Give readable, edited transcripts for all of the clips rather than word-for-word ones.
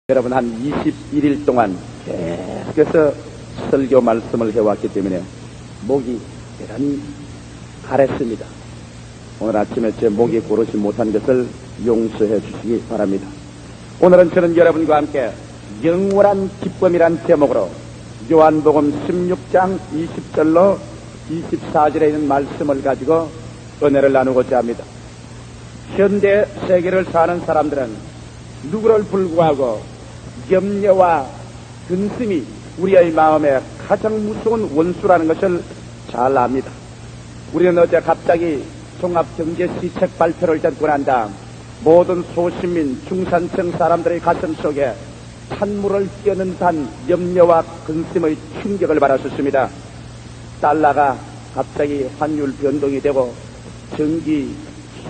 여러분 한 21일 동안 계속해서 설교 말씀을 해왔기 때문에 목이 대단히 가랬습니다. 오늘 아침에 제 목이 고르지 못한 것을 용서해 주시기 바랍니다. 오늘은 저는 여러분과 함께 영원한 기쁨이란 제목으로 요한복음 16장 20절로 24절에 있는 말씀을 가지고 은혜를 나누고자 합니다. 현대 세계를 사는 사람들은 누구를 불구하고 염려와 근심이 우리의 마음에 가장 무서운 원수라는 것을 잘 압니다. 우리는 어제 갑자기 종합경제시책 발표를 듣고 난 다음 모든 소시민 중산층 사람들의 가슴 속에 찬물을 끼얹는 듯한 염려와 근심의 충격을 받았었습니다. 달러가 갑자기 환율 변동이 되고 전기,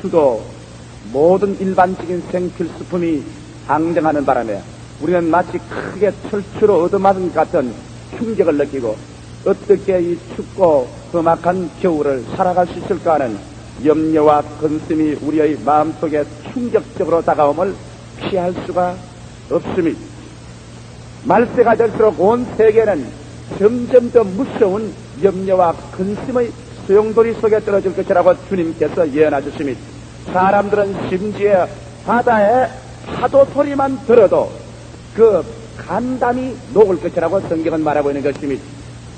수도, 모든 일반적인 생필수품이 상승하는 바람에 우리는 마치 크게 철수로 얻어맞은 것 같은 충격을 느끼고 어떻게 이 춥고 험악한 겨울을 살아갈 수 있을까 하는 염려와 근심이 우리의 마음속에 충격적으로 다가옴을 피할 수가 없습니다. 말세가 될수록 온 세계는 점점 더 무서운 염려와 근심의 소용돌이 속에 떨어질 것이라고 주님께서 예언하셨습니다. 사람들은 심지어 바다의 파도 소리만 들어도 그 간담이 녹을 것이라고 성경은 말하고 있는 것입니다.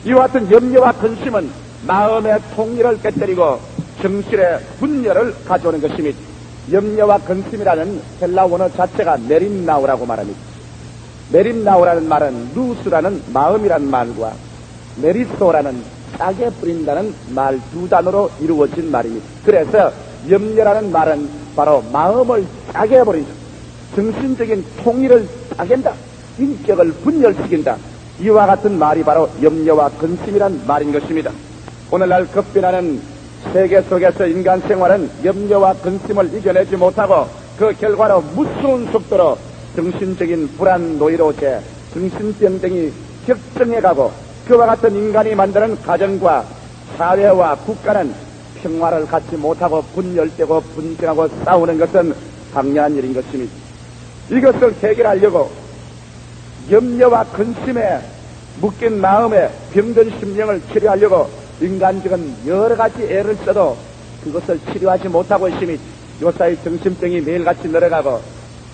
이와 같은 염려와 근심은 마음의 통일을 깨뜨리고 정신의 분열을 가져오는 것입니다. 염려와 근심이라는 헬라 원어 자체가 메림나우라고 말합니다. 메림나우라는 말은 루스라는 마음이라는 말과 메리소라는 짜게 뿌린다는 말 두 단어로 이루어진 말입니다. 그래서 염려라는 말은 바로 마음을 짜게 해버린다. 정신적인 통일을 짜겐다. 인격을 분열시킨다. 이와 같은 말이 바로 염려와 근심이란 말인 것입니다. 오늘날 급변하는 세계 속에서 인간 생활은 염려와 근심을 이겨내지 못하고 그 결과로 무서운 속도로 정신적인 불안 노이로제, 정신병 등이 격정해가고 그와 같은 인간이 만드는 가정과 사회와 국가는 평화를 갖지 못하고 분열되고 분쟁하고 싸우는 것은 당연한 일인 것입니다. 이것을 해결하려고 염려와 근심에 묶인 마음에 병든 심령을 치료하려고 인간적인 여러 가지 애를 써도 그것을 치료하지 못하고 있습니다. 요사이 정신병이 매일같이 늘어가고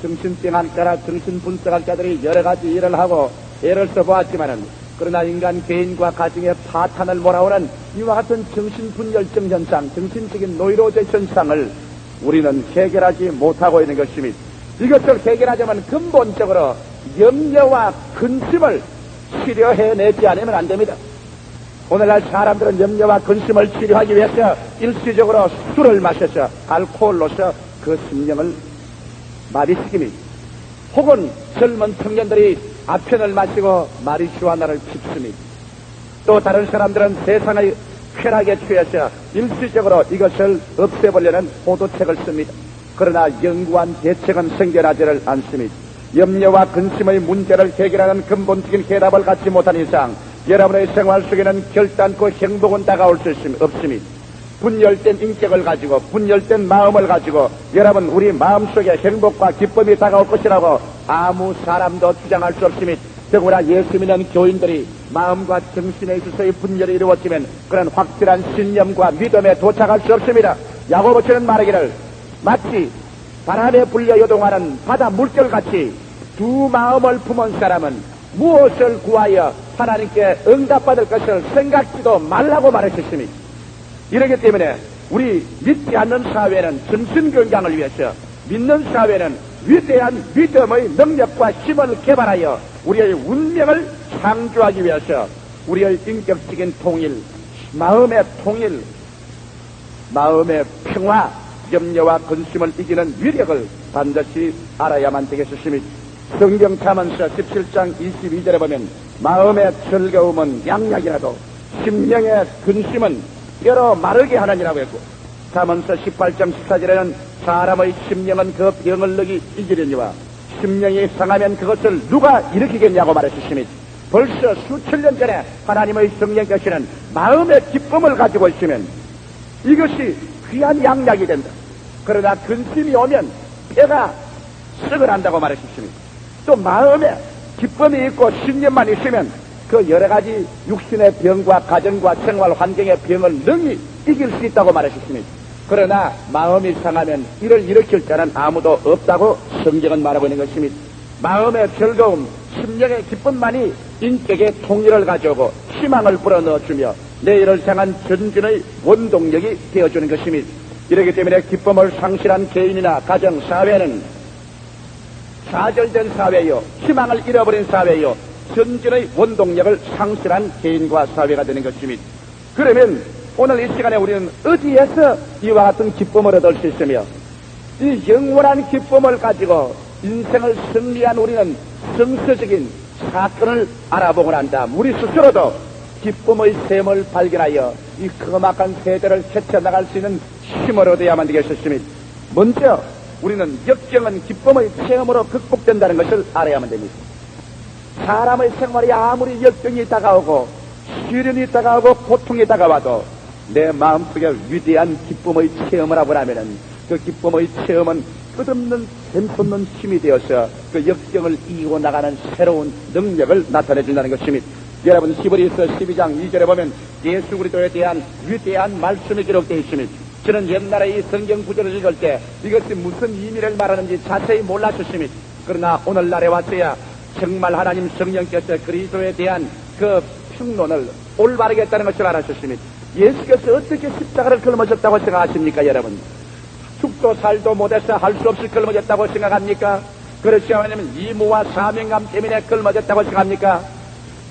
정신병학자나 정신분석학자들이 여러 가지 일을 하고 애를 써보았지만은 그러나 인간 개인과 가정의 파탄을 몰아오는 이와 같은 정신분열증 현상, 정신적인 노이로제 현상을 우리는 해결하지 못하고 있는 것입니다. 이것을 해결하자면 근본적으로 염려와 근심을 치료해내지 않으면 안 됩니다. 오늘날 사람들은 염려와 근심을 치료하기 위해서 일시적으로 술을 마셔서 알코올로서 그 심령을 마비시킵니다. 혹은 젊은 청년들이 아편을 마시고 마리주아나를 핍습니다. 또 다른 사람들은 세상의 쾌락에 취해서 일시적으로 이것을 없애보려는 호도책을 씁니다. 그러나 영구한 대책은 생겨나지를 않습니다. 염려와 근심의 문제를 해결하는 근본적인 해답을 갖지 못한 이상 여러분의 생활 속에는 결단코 행복은 다가올 수 없습니다. 분열된 인격을 가지고 분열된 마음을 가지고 여러분 우리 마음속에 행복과 기쁨이 다가올 것이라고 아무 사람도 주장할 수 없습니다. 더구나 예수 믿는 교인들이 마음과 정신에 있어서의 분열이 이루어지면 그런 확실한 신념과 믿음에 도착할 수 없습니다. 야고보서는 말하기를 마치 바람에 불려 요동하는 바다 물결같이 두 마음을 품은 사람은 무엇을 구하여 하나님께 응답받을 것을 생각지도 말라고 말했습니다. 이러기 때문에 우리 믿지 않는 사회는 정신건강을 위해서 믿는 사회는 위대한 믿음의 능력과 힘을 개발하여 우리의 운명을 창조하기 위해서 우리의 인격적인 통일, 마음의 통일, 마음의 평화, 염려와 근심을 이기는 위력을 반드시 알아야만 되겠습니다. 성경 잠언서 17장 22절에 보면 마음의 즐거움은 양약이라도 심령의 근심은 뼈로 마르게 하느니라고 했고 잠언서 18장 14절에는 사람의 심령은 그 병을 이기려니와 심령이 상하면 그것을 누가 일으키겠냐고 말했습니다. 벌써 수천 년 전에 하나님의 성령께서는 마음의 기쁨을 가지고 있으면 이것이 귀한 양약이 된다. 그러나 근심이 오면 폐가 썩어난다고 말했습니다. 또 마음에 기쁨이 있고 신념만 있으면 그 여러 가지 육신의 병과 가정과 생활 환경의 병을 능히 이길 수 있다고 말하셨습니다. 그러나 마음이 상하면 이를 일으킬 자는 아무도 없다고 성경은 말하고 있는 것입니다. 마음의 즐거움, 심령의 기쁨만이 인격의 통일을 가져오고 희망을 불어넣어주며 내일을 향한 전진의 원동력이 되어주는 것입니다. 이렇기 때문에 기쁨을 상실한 개인이나 가정, 사회는 좌절된 사회요, 희망을 잃어버린 사회요, 전진의 원동력을 상실한 개인과 사회가 되는 것입니다. 그러면 오늘 이 시간에 우리는 어디에서 이와 같은 기쁨을 얻을 수 있으며 이 영원한 기쁨을 가지고 인생을 승리한 우리는 성서적인 사건을 알아보고 난다. 우리 스스로도 기쁨의 샘을 발견하여 이 험악한 세대를 헤쳐나갈 수 있는 힘을 얻어야만 되겠습니다. 먼저 우리는 역경은 기쁨의 체험으로 극복된다는 것을 알아야만 됩니다. 사람의 생활이 아무리 역경이 다가오고 시련이 다가오고 고통이 다가와도 내 마음속에 위대한 기쁨의 체험을 하고 나면은 그 기쁨의 체험은 끝없는 샘솟는 힘이 되어서 그 역경을 이기고 나가는 새로운 능력을 나타내준다는 것입니다. 여러분 히브리서 12장 2절에 보면 예수 그리스도에 대한 위대한 말씀이 기록되어 있습니다. 저는 옛날에 이 성경 구절을 읽을 때 이것이 무슨 의미를 말하는지 자세히 몰랐었습니다. 그러나 오늘날에 왔어야 정말 하나님 성령께서 그리스도에 대한 그 평론을 올바르게 했다는 것을 알았었습니다. 예수께서 어떻게 십자가를 걸으셨다고 생각하십니까, 여러분? 죽도 살도 못해서 할 수 없이 걸으셨다고 생각합니까? 그렇지 않으면 이무와 사명감 때문에 걸으셨다고 생각합니까?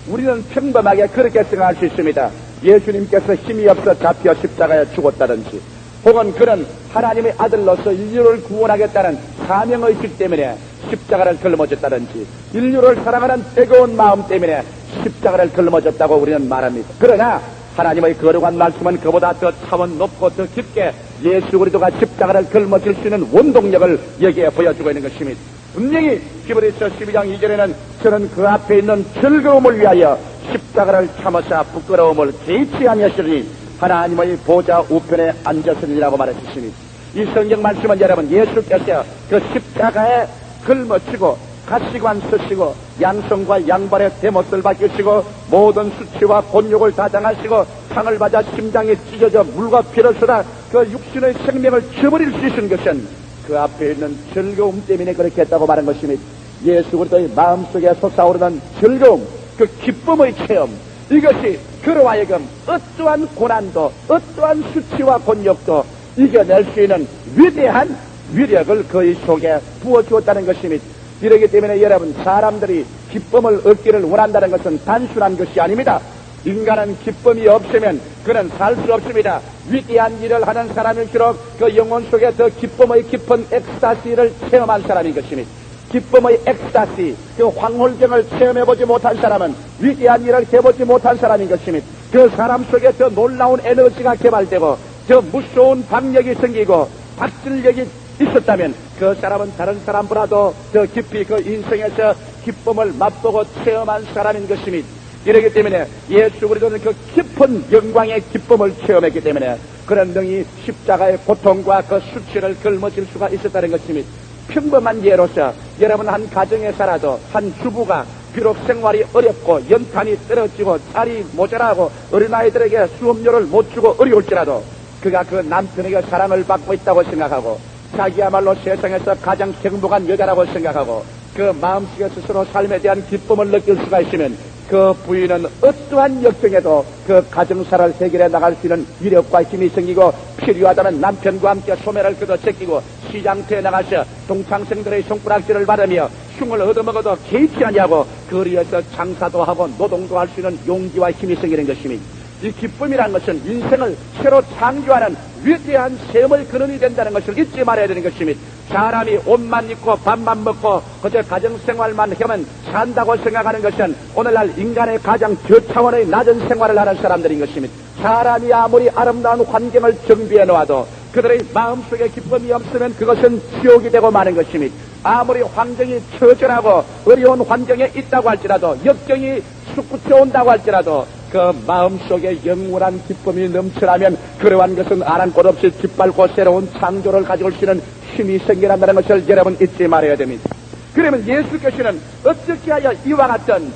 우리는 평범하게 그렇게 생각할 수 있습니다. 예수님께서 힘이 없어 잡혀 십자가에 죽었다든지, 혹은 그는 하나님의 아들로서 인류를 구원하겠다는 사명의식 때문에 십자가를 걸으셨다든지, 인류를 사랑하는 뜨거운 마음 때문에 십자가를 걸으셨다고 우리는 말합니다. 그러나 하나님의 거룩한 말씀은 그보다 더 차원 높고 더 깊게 예수 그리스도가 십자가를 걸으실 수 있는 원동력을 여기에 보여주고 있는 것입니다. 분명히 히브리서 12장 2절에는 저는 그 앞에 있는 즐거움을 위하여 십자가를 참으사 부끄러움을 개의치 아니하시니 하나님의 보좌 우편에 앉았으리라고 말했습니다. 이 성경 말씀은 여러분 예수께서 그 십자가에 걸머치고 가시관 쓰시고 양성과 양발의 대못을 박히시고 모든 수치와 곤욕을 다 당하시고 상을 받아 심장이 찢어져 물과 피를 쏟아 그 육신의 생명을 쳐버릴 수 있는 것은 그 앞에 있는 즐거움 때문에 그렇게 했다고 말한 것입니다. 예수 그리스도의 마음속에 솟아오르는 즐거움, 그 기쁨의 체험, 이것이 그로 하여금 어떠한 고난도 어떠한 수치와 곤욕도 이겨낼 수 있는 위대한 위력을 그의 속에 부어주었다는 것입니다. 이러기 때문에 여러분 사람들이 기쁨을 얻기를 원한다는 것은 단순한 것이 아닙니다. 인간은 기쁨이 없으면 그는 살 수 없습니다. 위대한 일을 하는 사람일수록 그 영혼 속에 더 기쁨의 깊은 엑스타시를 체험한 사람인 것입니다. 기쁨의 엑스타시, 그 황홀경을 체험해보지 못한 사람은 위대한 일을 해보지 못한 사람인 것입니다. 그 사람 속에 더 놀라운 에너지가 개발되고 더 무서운 박력이 생기고 박진력이 있었다면 그 사람은 다른 사람보다도 더 깊이 그 인생에서 기쁨을 맛보고 체험한 사람인 것입니다. 이러기 때문에 예수 그리스도는 그 깊은 영광의 기쁨을 체험했기 때문에 그런 능히 십자가의 고통과 그 수치를 걸머질 수가 있었다는 것입니다. 평범한 예로서 여러분 한 가정에 살아도 한 주부가 비록 생활이 어렵고 연탄이 떨어지고 쌀이 모자라고 어린아이들에게 수업료를 못 주고 어려울지라도 그가 그 남편에게 사랑을 받고 있다고 생각하고 자기야말로 세상에서 가장 행복한 여자라고 생각하고 그 마음속에 스스로 삶에 대한 기쁨을 느낄 수가 있으면 그 부인은 어떠한 역경에도 그 가정사를 해결해 나갈 수 있는 위력과 힘이 생기고 필요하다는 남편과 함께 소매를 걷어 제끼고 시장터에 나가서 동창생들의 손가락질을 받으며 흉을 얻어먹어도 개의치 아니하고 거리에서 장사도 하고 노동도 할 수 있는 용기와 힘이 생기는 것입니다. 이 기쁨이란 것은 인생을 새로 창조하는 위대한 셈을 근원이 된다는 것을 잊지 말아야 되는 것입니다. 사람이 옷만 입고 밥만 먹고 그저 가정생활만 하면 산다고 생각하는 것은 오늘날 인간의 가장 저차원의 낮은 생활을 하는 사람들인 것입니다. 사람이 아무리 아름다운 환경을 정비해 놓아도 그들의 마음속에 기쁨이 없으면 그것은 지옥이 되고 마는 것입니다. 아무리 환경이 처절하고 어려운 환경에 있다고 할지라도 역경이 솟구쳐 온다고 할지라도 그 마음속에 영원한 기쁨이 넘쳐나면 그러한 것은 아랑곳 없이 짓밟고 새로운 창조를 가져올 수 있는 힘이 생겨난다는 것을 여러분 잊지 말아야 됩니다. 그러면 예수께서는 어떻게 하여 이와 같은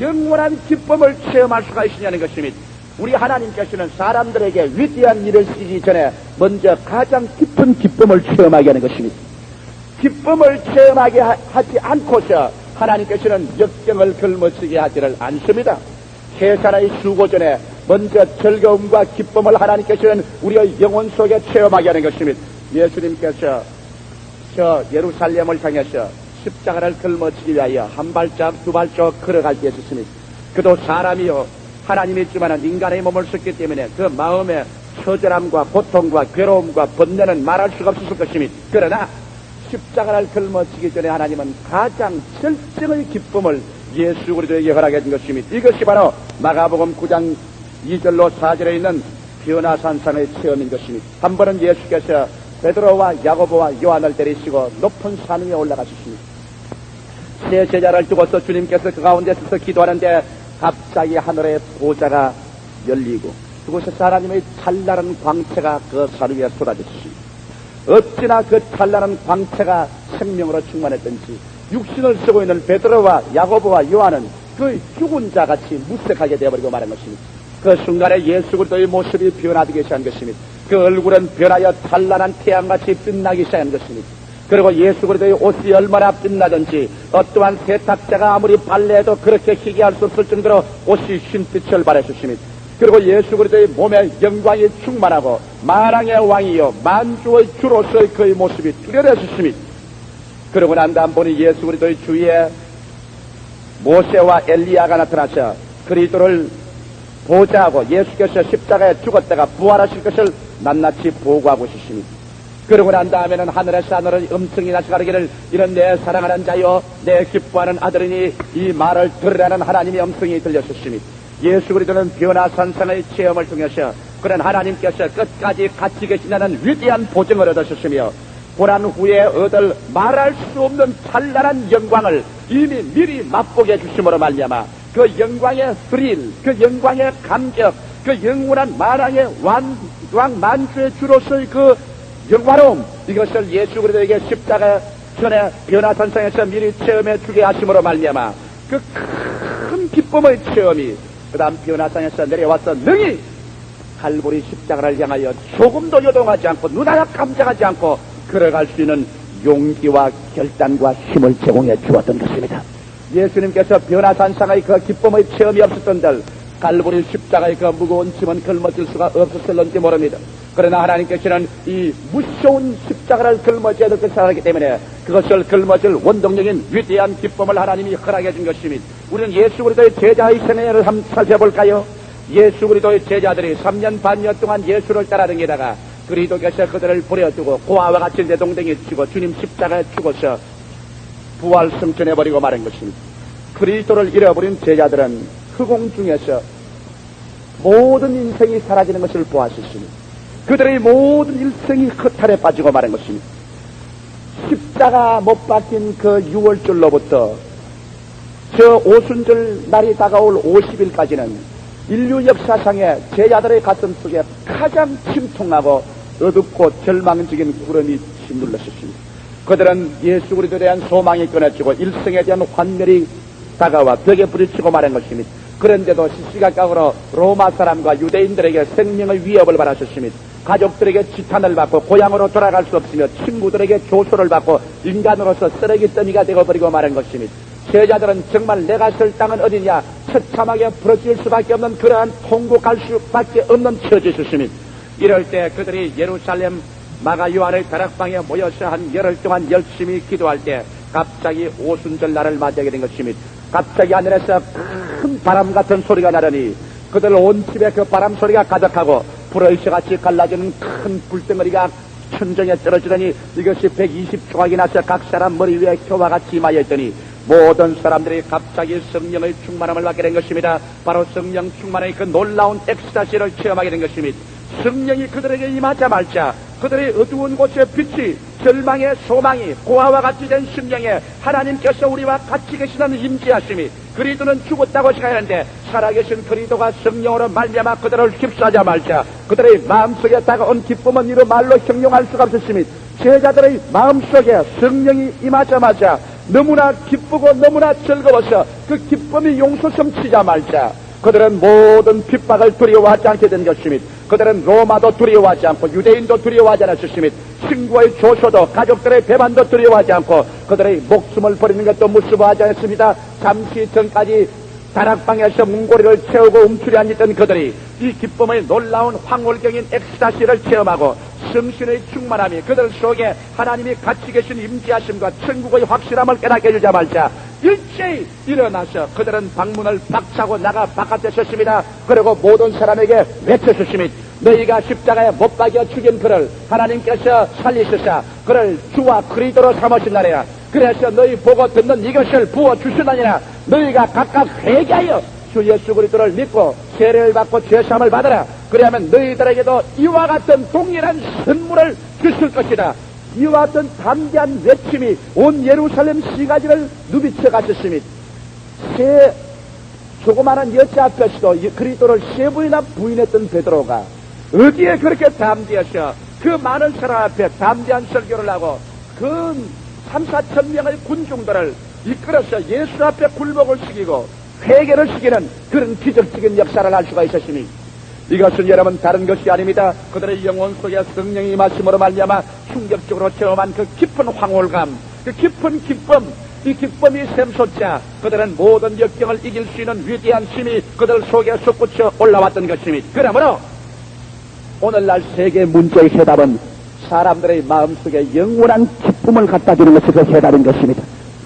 영원한 기쁨을 체험할 수가 있느냐는 것입니다. 우리 하나님께서는 사람들에게 위대한 일을 시키기 전에 먼저 가장 깊은 기쁨을 체험하게 하는 것입니다. 기쁨을 체험하게 하지 않고서 하나님께서는 역경을 걸머지게 하지를 않습니다. 세상의 수고 전에 먼저 즐거움과 기쁨을 하나님께서는 우리의 영혼 속에 체험하게 하는 것입니다. 예수님께서 저 예루살렘을 향해서 십자가를 걸머지기 위하여 한 발짝 두 발짝 걸어갈 때 있었습니다. 그도 사람이요 하나님이지만 인간의 몸을 썼기 때문에 그 마음의 처절함과 고통과 괴로움과 번뇌는 말할 수가 없었을 것입니다. 그러나 십자가를 걸머지기 전에 하나님은 가장 절정의 기쁨을 예수 그리스도에게 허락해 준 것입니다. 이것이 바로 마가복음 9장 2절로 4절에 있는 변화산상의 체험인 것입니다. 한 번은 예수께서 베드로와 야고보와 요한을 데리시고 높은 산 위에 올라가셨습니다. 세 제자를 두고서 주님께서 그 가운데 서서 기도하는데 갑자기 하늘의 보좌가 열리고 그곳에서 하나님의 찬란한 광채가 그 산 위에 쏟아졌습니다. 어찌나 그 찬란한 광채가 생명으로 충만했던지 육신을 쓰고 있는 베드로와 야고보와 요한은 그 죽은 자같이 무색하게 되어버리고 말한 것입니다. 그 순간에 예수 그리스도의 모습이 변화되기 시작한 것입니다. 그 얼굴은 변하여 찬란한 태양같이 빛나기 시작한 것입니다. 그리고 예수 그리스도의 옷이 얼마나 빛나든지 어떠한 세탁자가 아무리 발레해도 그렇게 희게 할 수 없을 정도로 옷이 흰빛을 발하셨습니다. 그리고 예수 그리스도의 몸에 영광이 충만하고 만왕의 왕이요 만주의 주로서의 그의 모습이 뚜렷해졌습니다. 그러고 난 다음 보니 예수 그리스도의 주위에 모세와 엘리야가 나타나서 그리스도를 보좌하고 예수께서 십자가에 죽었다가 부활하실 것을 낱낱이 보고하고 있습니다. 그러고 난 다음에는 하늘에서 하늘의 음성이 나서 가르기를 이런 내 사랑하는 자여 내 기뻐하는 아들이니 이 말을 들으라는 하나님의 음성이 들렸습니다. 예수 그리스도는 변화산상의 체험을 통해서 그런 하나님께서 끝까지 같이 계신다는 위대한 보증을 얻으셨으며 고난 후에 얻을 말할 수 없는 찬란한 영광을 이미 미리 맛보게 해주심으로 말미암아 그 영광의 스릴, 그 영광의 감격, 그 영원한 만왕의 왕 만주의 주로서의 그 영화로움, 이것을 예수 그리스도에게 십자가 전에 변화산상에서 미리 체험해 주게 하심으로 말미암아 그 큰 기쁨의 체험이 그 다음 변화산에서 내려와서 능히 갈보리 십자가를 향하여 조금도 요동하지 않고 눈하나 깜짝하지 않고 걸어갈 수 있는 용기와 결단과 힘을 제공해 주었던 것입니다. 예수님께서 변화산상의 그 기쁨의 체험이 없었던들 갈보리 십자가의 그 무거운 짐은 걸머질 수가 없었을는지 모릅니다. 그러나 하나님께서는 이 무서운 십자가를 걸머져야 될 것을 알기 때문에 그것을 걸머질 원동력인 위대한 기쁨을 하나님이 허락해 준 것입니다. 우리는 예수 그리스도의 제자의 생애를 한번 살펴볼까요? 예수 그리스도의 제자들이 3년 반년 동안 예수를 따라다니다가 그리스도께서 그들을 버려두고 고아와 같이 내동댕이 치고 주님 십자가에 죽어서 부활 승천해버리고 말한 것입니다. 그리스도를 잃어버린 제자들은 흑공 중에서 모든 인생이 사라지는 것을 보았습니다. 그들의 모든 일생이 허탈에 빠지고 말한 것입니다. 십자가 못 박힌 그 6월절로부터 저 오순절 날이 다가올 50일까지는 인류 역사상에 제자들의 가슴 속에 가장 침통하고 어둡고 절망적인 구름이 짓눌렀습니다. 그들은 예수 그리스도에 대한 소망이 끊어지고 일생에 대한 환멸이 다가와 벽에 부딪히고 말한 것입니다. 그런데도 시시각각으로 로마 사람과 유대인들에게 생명의 위협을 받았습니다. 가족들에게 지탄을 받고 고향으로 돌아갈 수 없으며 친구들에게 조소를 받고 인간으로서 쓰레기더미가 되어버리고 말한 것입니다. 제자들은 정말 내가 설 땅은 어디냐 처참하게 부러질 수밖에 없는 그러한 통곡할 수밖에 없는 처지였습니다. 이럴 때 그들이 예루살렘 마가 요한의 다락방에 모여서 한 열흘 동안 열심히 기도할 때 갑자기 오순절 날을 맞이하게 된 것입니다. 갑자기 하늘에서 큰 바람 같은 소리가 나더니 그들 온 집에 그 바람 소리가 가득하고 불의시같이 갈라지는 큰 불덩어리가 천정에 떨어지더니 이것이 120조각이 나서 각 사람 머리 위에 효와 같이 임하여 있더니 모든 사람들이 갑자기 성령의 충만함을 받게 된 것입니다. 바로 성령 충만의 그 놀라운 엑스타시를 체험하게 된 것입니다. 성령이 그들에게 임하자마자 그들의 어두운 곳의 빛이 절망의 소망이 고아와 같이 된 심령에 하나님께서 우리와 같이 계시다는 임재하심이 그리스도는 죽었다고 생각하는데 살아계신 그리스도가 성령으로 말미암아 그들을 휩싸자마자 그들의 마음속에 다가온 기쁨은 이루 말로 형용할 수가 없었습니다. 제자들의 마음속에 성령이 임하자마자 너무나 기쁘고 너무나 즐거워서 그 기쁨이 용솟음 치자 말자 그들은 모든 핍박을 두려워하지 않게 된 것이며 그들은 로마도 두려워하지 않고 유대인도 두려워하지 않았으며 친구의 조소도 가족들의 배반도 두려워하지 않고 그들의 목숨을 버리는 것도 무서워하지 않았습니다. 잠시 전까지 다락방에서 문고리를 채우고 움츠려 앉았던 그들이 이 기쁨의 놀라운 황홀경인 엑스타시를 체험하고 성신의 충만함이 그들 속에 하나님이 같이 계신 임재하심과 천국의 확실함을 깨닫게 해주자 말자 일제히 일어나서 그들은 방문을 박차고 나가 바깥에 섰습니다. 그리고 모든 사람에게 외쳤으며 너희가 십자가에 못 박여 죽인 그를 하나님께서 살리시사 그를 주와 그리스도로 삼으신다니라. 그래서 너희 보고 듣는 이것을 부어주시나니라. 너희가 각각 회개하여 주 예수 그리스도를 믿고 세례를 받고 죄사함을 받으라. 그리하면 너희들에게도 이와 같은 동일한 선물을 주실 것이다. 이와 같은 담대한 외침이 온 예루살렘 시가지를 누비쳐 갔었으니 세 조그마한 여자 앞에서도 그리스도를 세 번이나 부인했던 베드로가 어디에 그렇게 담대해서 그 많은 사람 앞에 담대한 설교를 하고 그 3,4천 명의 군중들을 이끌어서 예수 앞에 굴복을 시키고 회개를 시키는 그런 기적적인 역사를 할 수가 있었으니 이것은 여러분 다른 것이 아닙니다. 그들의 영혼 속에 성령이 임하심으로 말미암아 충격적으로 체험한 그 깊은 황홀감, 그 깊은 기쁨, 이 기쁨이 샘솟자 그들은 모든 역경을 이길 수 있는 위대한 힘이 그들 속에 솟구쳐 올라왔던 것입니다. 그러므로 오늘날 세계 문제의 해답은 사람들의 마음속에 영원한 기쁨을 갖다 주는 것이 그 해답인 것입니다.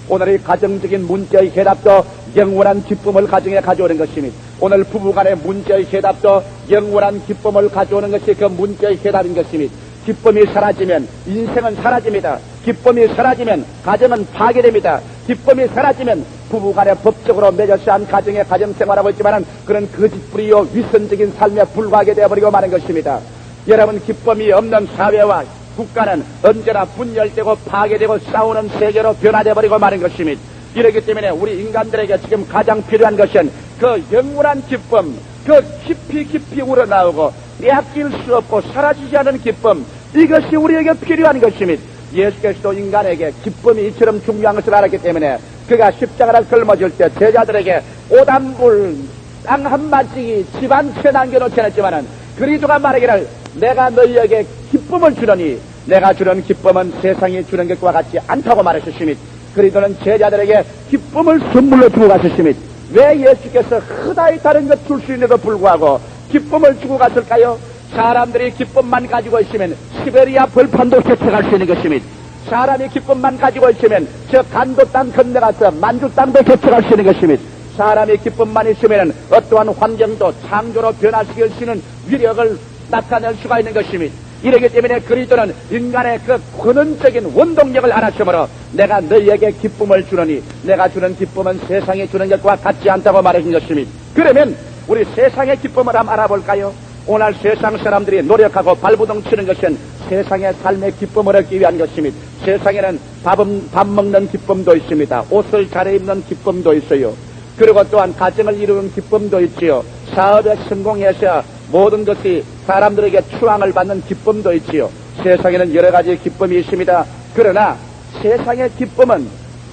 오늘의 가정적인 문제의 해답도 영원한 기쁨을 가정에 가져오는 것입니다. 오늘 부부간의 문제의 해답도 영원한 기쁨을 가져오는 것이 그 문제의 해답인 것입니다. 기쁨이 사라지면 인생은 사라집니다. 기쁨이 사라지면 가정은 파괴됩니다. 기쁨이 사라지면 부부간에 법적으로 맺어서 한 가정의 가정생활하고 있지만 그런 거짓부리요 위선적인 삶에 불과하게 되어버리고 마는 것입니다. 여러분 기쁨이 없는 사회와 국가는 언제나 분열되고 파괴되고 싸우는 세계로 변화되어버리고 마는 것입니다. 이렇기 때문에 우리 인간들에게 지금 가장 필요한 것은 그 영원한 기쁨, 그 깊이 우러나오고 빼앗길 수 없고 사라지지 않은 기쁨, 이것이 우리에게 필요한 것입니다. 예수께서도 인간에게 기쁨이 이처럼 중요한 것을 알았기 때문에 그가 십자가를 걸머질 때 제자들에게 오단불 땅 한마디기 집 한 채 남겨놓지 않았지만은 그리스도가 말하기를 내가 너희에게 기쁨을 주려니 내가 주는 기쁨은 세상이 주는 것과 같지 않다고 말하셨습니다. 그리스도는 제자들에게 기쁨을 선물로 주고 가셨습니다. 왜 예수께서 흔하게 다른 것 줄 수 있는데도 불구하고 기쁨을 주고 갔을까요? 사람들이 기쁨만 가지고 있으면 시베리아 벌판도 개척할 수 있는 것입니다. 사람이 기쁨만 가지고 있으면 저 간도 땅 건너가서 만주 땅도 개척할 수 있는 것입니다. 사람이 기쁨만 있으면 어떠한 환경도 창조로 변화시킬 수 있는 위력을 나타낼 수가 있는 것입니다. 이러기 때문에 그리스도는 인간의 그 근원적인 원동력을 알았으므로 내가 너희에게 기쁨을 주노니 내가 주는 기쁨은 세상에 주는 것과 같지 않다고 말하신 것입니다. 그러면 우리 세상의 기쁨을 한번 알아볼까요? 오늘 세상 사람들이 노력하고 발부둥 치는 것은 세상의 삶의 기쁨을 얻기 위한 것입니다. 세상에는 밥 먹는 기쁨도 있습니다. 옷을 차려입는 기쁨도 있어요. 그리고 또한 가정을 이루는 기쁨도 있지요. 사업에 성공해서 모든 것이 사람들에게 추앙을 받는 기쁨도 있지요. 세상에는 여러 가지 기쁨이 있습니다. 그러나 세상의 기쁨은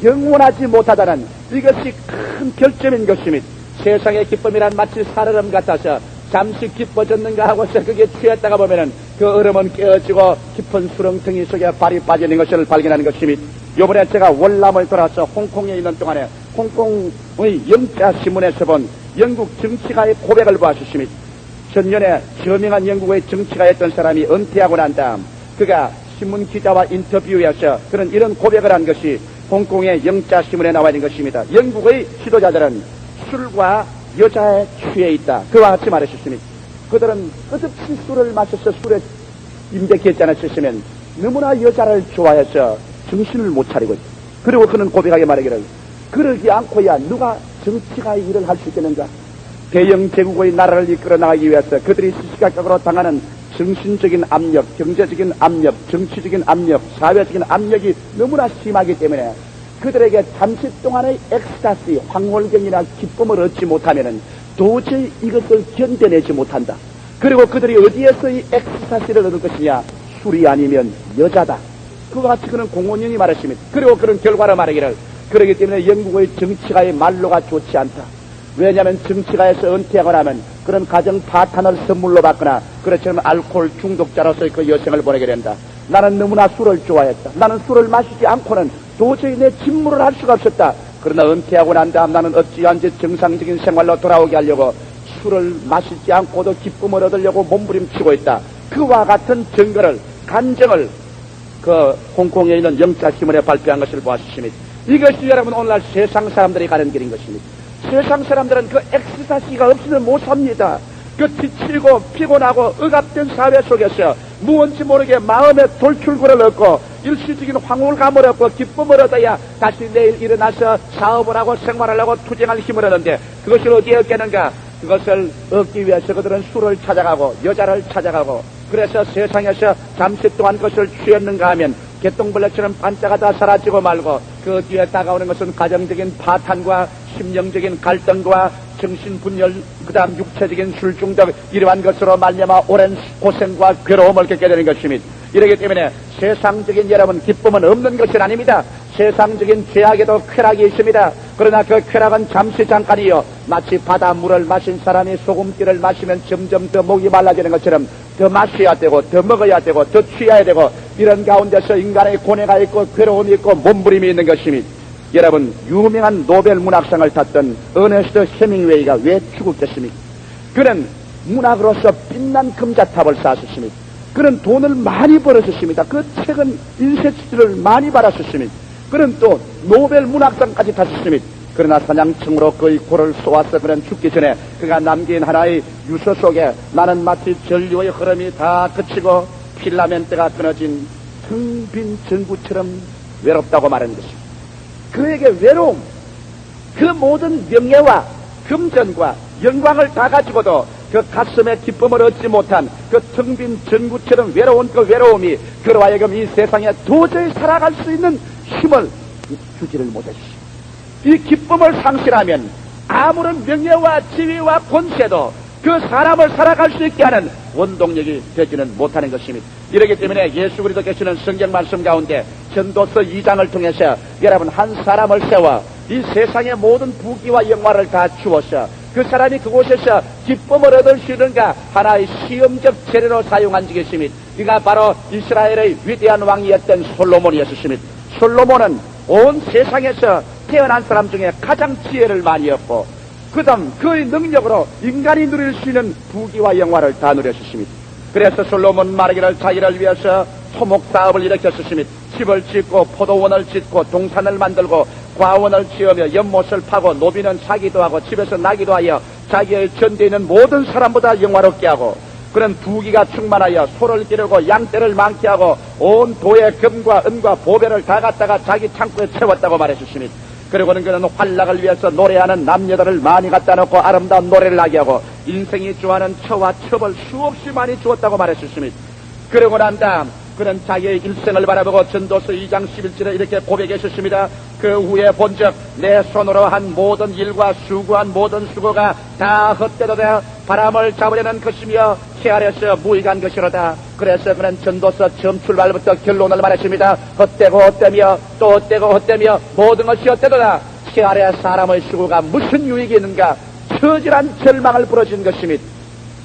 영원하지 못하다는 이것이 큰 결점인 것입니다. 세상의 기쁨이란 마치 살얼음 같아서 잠시 기뻐졌는가 하고서 그게 취했다가 보면은 그 얼음은 깨어지고 깊은 수렁텅이 속에 발이 빠지는 것을 발견하는 것입니다. 요번에 제가 월남을 돌아서 홍콩에 있는 동안에 홍콩의 영자 신문에서 본 영국 정치가의 고백을 보았습니다. 전년에 저명한 영국의 정치가였던 사람이 은퇴하고 난 다음 그가 신문 기자와 인터뷰에서 그런 이런 고백을 한 것이 홍콩의 영자 신문에 나와 있는 것입니다. 영국의 지도자들은 술과 여자에 취해 있다. 그와 같이 말하셨습니다. 그들은 끝없이 술을 마셔서 술에 임백했지 않았으면 너무나 여자를 좋아해서 정신을 못 차리고 있다. 그리고 그는 고백하게 말하기를 그러지 않고야 누가 정치가의 일을 할 수 있겠는가? 대영 제국의 나라를 이끌어 나가기 위해서 그들이 시시각각으로 당하는 정신적인 압력, 경제적인 압력, 정치적인 압력, 사회적인 압력이 너무나 심하기 때문에 그들에게 잠시 동안의 엑스타시, 황홀경이나 기쁨을 얻지 못하면 도저히 이것을 견뎌내지 못한다. 그리고 그들이 어디에서 이 엑스타시를 얻을 것이냐? 술이 아니면 여자다. 그와 같이 그는 공원연이 말했습니다. 그리고 그런 결과로 말하기를 그렇기 때문에 영국의 정치가의 말로가 좋지 않다. 왜냐하면 정치가에서 은퇴하고 나면 그런 가정 파탄을 선물로 받거나 그렇지만 알코올 중독자로서 그 여생을 보내게 된다. 나는 너무나 술을 좋아했다. 나는 술을 마시지 않고는 도저히 내 직무를 할 수가 없었다. 그러나 은퇴하고 난 다음 나는 어찌한지 정상적인 생활로 돌아오게 하려고 술을 마시지 않고도 기쁨을 얻으려고 몸부림치고 있다. 그와 같은 증거를, 간증을 그 홍콩에 있는 영자신문에 발표한 것을 보았습니다. 이것이 여러분 오늘날 세상 사람들이 가는 길인 것입니다. 세상 사람들은 그 엑스타시가 없이는 못 삽니다. 그 지치고 피곤하고 억압된 사회 속에서 무언지 모르게 마음의 돌출구를 얻고 일시적인 황홀감을 얻고 기쁨을 얻어야 다시 내일 일어나서 사업을 하고 생활을 하고 투쟁할 힘을 얻는데 그것을 어디에 얻겠는가? 그것을 얻기 위해서 그들은 술을 찾아가고 여자를 찾아가고 그래서 세상에서 잠시 동안 그것을 취했는가 하면 개똥벌레처럼 반짝하다 사라지고 말고 그 뒤에 다가오는 것은 가정적인 파탄과 심령적인 갈등과 정신분열, 그 다음 육체적인 술중독 이러한 것으로 말미암아 오랜 고생과 괴로움을 겪게 되는 것입니다. 이러기 때문에 세상적인 여러분 기쁨은 없는 것은 아닙니다. 세상적인 죄악에도 쾌락이 있습니다. 그러나 그 쾌락은 잠시 잠깐이요. 마치 바닷물을 마신 사람이 소금기를 마시면 점점 더 목이 말라지는 것처럼 더 마셔야 되고 더 먹어야 되고 더 취해야 되고 이런 가운데서 인간의 고뇌가 있고 괴로움이 있고 몸부림이 있는 것입니다. 여러분 유명한 노벨 문학상을 탔던 어네스트 헤밍웨이가 왜 죽었겠습니까? 그는 문학으로서 빛난 금자탑을 쌓았습니다. 그는 돈을 많이 벌었습니다. 그 책은 인쇄치를 많이 받았습니다. 그는 또 노벨 문학상까지 탔습니다. 그러나 사냥충으로 그의 코를 쏘아서 그는 죽기 전에 그가 남긴 하나의 유서 속에 나는 마치 전류의 흐름이 다 그치고 필라멘트가 끊어진 텅 빈 전구처럼 외롭다고 말하는 것입니다. 그에게 외로움, 그 모든 명예와 금전과 영광을 다 가지고도 그 가슴에 기쁨을 얻지 못한 그 텅 빈 전구처럼 외로운 그 외로움이 그로 하여금 이 세상에 도저히 살아갈 수 있는 힘을 주지를 못했습니다. 이 기쁨을 상실하면 아무런 명예와 지위와 권세도 그 사람을 살아갈 수 있게 하는 원동력이 되지는 못하는 것입니다. 이렇기 때문에 예수 그리스도께서는 성경 말씀 가운데 전도서 2장을 통해서 여러분 한 사람을 세워 이 세상의 모든 부귀와 영화를 다 주어서 그 사람이 그곳에서 기쁨을 얻을 수 있는가 하나의 시험적 재료로 사용한 적이었습니다. 이가 바로 이스라엘의 위대한 왕이었던 솔로몬이었습니다. 솔로몬은 온 세상에서 태어난 사람 중에 가장 지혜를 많이 얻고 그 다음 그의 능력으로 인간이 누릴 수 있는 부귀와 영화를 다 누렸습니다. 그래서 솔로몬 말하기를 자기를 위해서 토목사업을 일으켰습니다. 집을 짓고 포도원을 짓고 동산을 만들고 과원을 지으며 연못을 파고 노비는 사기도 하고 집에서 나기도 하여 자기의 전대에 있는 모든 사람보다 영화롭게 하고 그런 부귀가 충만하여 소를 기르고 양떼를 많게 하고 온 도에 금과 은과 보배를 다 갖다가 자기 창고에 채웠다고 말했습니다. 그리고는 그는 활락을 위해서 노래하는 남녀들을 많이 갖다 놓고 아름다운 노래를 하게 하고 인생이 좋아하는 처와 첩을 수없이 많이 주었다고 말했습니다. 그러고 난 다음 그는 자기의 일생을 바라보고 전도서 2장 11절에 이렇게 고백했습니다. 그 후에 본즉 내 손으로 한 모든 일과 수고한 모든 수고가 다 헛되도 돼 바람을 잡으려는 것이며 캐아려서 무익한 것이로다. 그래서 그는 전도서 처음 출발부터 결론을 말했습니다. 헛되고 헛되며 또 헛되고 헛되며 모든 것이 헛되도다. 캐아려 사람의 수고가 무슨 유익이 있는가. 처절한 절망을 부러진 것입니다.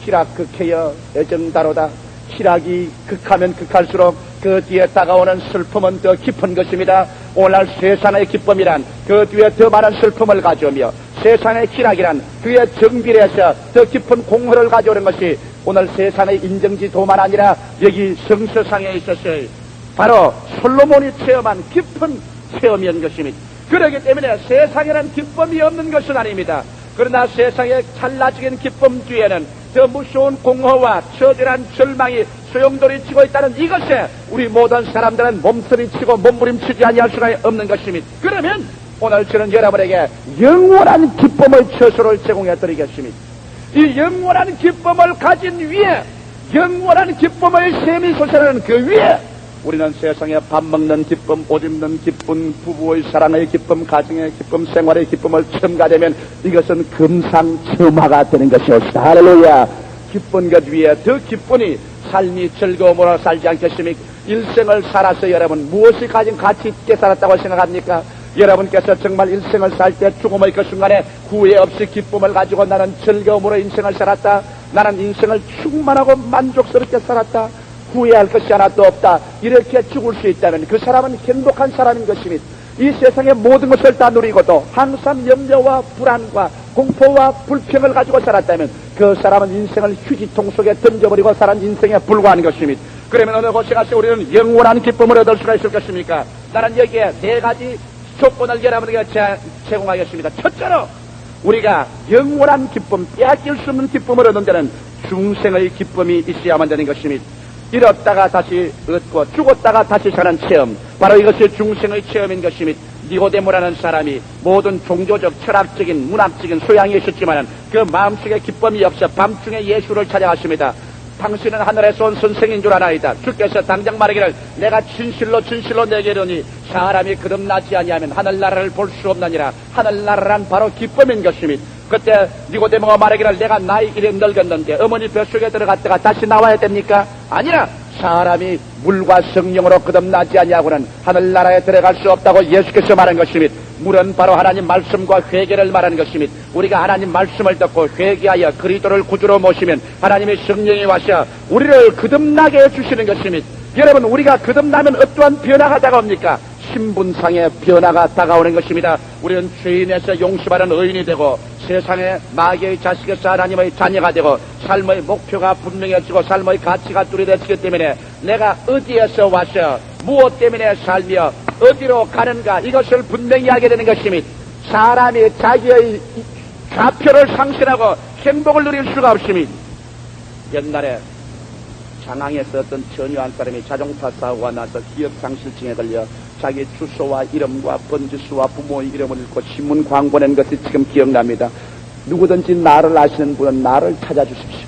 희락 극해여 애정다로다. 희락이 극하면 극할수록 그 뒤에 다가오는 슬픔은 더 깊은 것입니다. 오늘날 세상의 기쁨이란 그 뒤에 더 많은 슬픔을 가져오며 세상의 희락이란 그의 정비례에서 더 깊은 공허를 가져오는 것이 오늘 세상의 인정지도만 아니라 여기 성서상에 있었어요. 바로 솔로몬이 체험한 깊은 체험이었는 것입니다. 그렇기 때문에 세상에는 기쁨이 없는 것은 아닙니다. 그러나 세상의 찰나적인 기쁨 뒤에는 더 무서운 공허와 처절한 절망이 소용돌이치고 있다는 이것에 우리 모든 사람들은 몸서리치고 몸부림치지 아니할 수가 없는 것입니다. 그러면 오늘 저는 여러분에게 영원한 기쁨의 처소를 제공해 드리겠습니다. 이 영원한 기쁨을 가진 위에 영원한 기쁨의 셈이 솟아나는 그 위에 우리는 세상에 밥 먹는 기쁨, 옷 입는 기쁨, 부부의 사랑의 기쁨, 가정의 기쁨, 생활의 기쁨을 첨가되면 이것은 금상첨화가 되는 것이옵니다. 할렐루야. 기쁜 것 위에 더 기쁘니 삶이 즐거움으로 살지 않겠습니까? 일생을 살아서 여러분 무엇이 가진 가치 있게 살았다고 생각합니까? 여러분께서 정말 인생을 살 때 죽음의 그 순간에 후회 없이 기쁨을 가지고 나는 즐거움으로 인생을 살았다. 나는 인생을 충만하고 만족스럽게 살았다. 후회할 것이 하나도 없다. 이렇게 죽을 수 있다면 그 사람은 행복한 사람인 것입니다. 이 세상의 모든 것을 다 누리고도 항상 염려와 불안과 공포와 불평을 가지고 살았다면 그 사람은 인생을 휴지통 속에 던져버리고 사는 인생에 불과한 것입니다. 그러면 어느 곳에 가서 우리는 영원한 기쁨을 얻을 수가 있을 것입니까? 나는 여기에 네 가지 조건을 여러분에게 제공하겠습니다. 첫째로 우리가 영원한 기쁨, 빼앗길 수 없는 기쁨을 얻는 데는 중생의 기쁨이 있어야만 되는 것입니다. 잃었다가 다시 얻고 죽었다가 다시 사는 체험, 바로 이것이 중생의 체험인 것입니다. 니고데모라는 사람이 모든 종교적, 철학적인, 문학적인 소양이 있었지만 그 마음속에 기쁨이 없어 밤중에 예수를 찾아갔습니다. 당신은 하늘에서 온 선생인 줄 아나이다. 주께서 당장 말하기를 내가 진실로 내게 이르니 사람이 거듭나지 아니하면 하늘나라를 볼 수 없느니라. 하늘나라란 바로 기쁨인 것입니다. 그때 니고데모가 말하기를 내가 나이 이래 늙었는데 어머니 뱃속에 들어갔다가 다시 나와야 됩니까? 아니라 사람이 물과 성령으로 거듭나지 아니하고는 하늘나라에 들어갈 수 없다고 예수께서 말한 것입니다. 물은 바로 하나님 말씀과 회개를 말하는 것입니다. 우리가 하나님 말씀을 듣고 회개하여 그리스도를 구주로 모시면 하나님의 성령이 와서 우리를 거듭나게 해주시는 것입니다. 여러분, 우리가 거듭나면 어떠한 변화가 다가옵니까? 신분상의 변화가 다가오는 것입니다. 우리는 죄인에서 용서받은 의인이 되고 세상의 마귀의 자식에서 하나님의 자녀가 되고 삶의 목표가 분명해지고 삶의 가치가 뚜렷해지기 때문에 내가 어디에서 와서 무엇 때문에 살며 어디로 가는가 이것을 분명히 하게 되는 것입니다. 사람이 자기의 좌표를 상실하고 행복을 누릴 수가 없습니다. 옛날에 장항에서 어떤 처녀 한 사람이 자동차 사고가 나서 기억상실증에 걸려 자기 주소와 이름과 번지수와 부모의 이름을 읽고 신문 광고 낸 것이 지금 기억납니다. 누구든지 나를 아시는 분은 나를 찾아주십시오.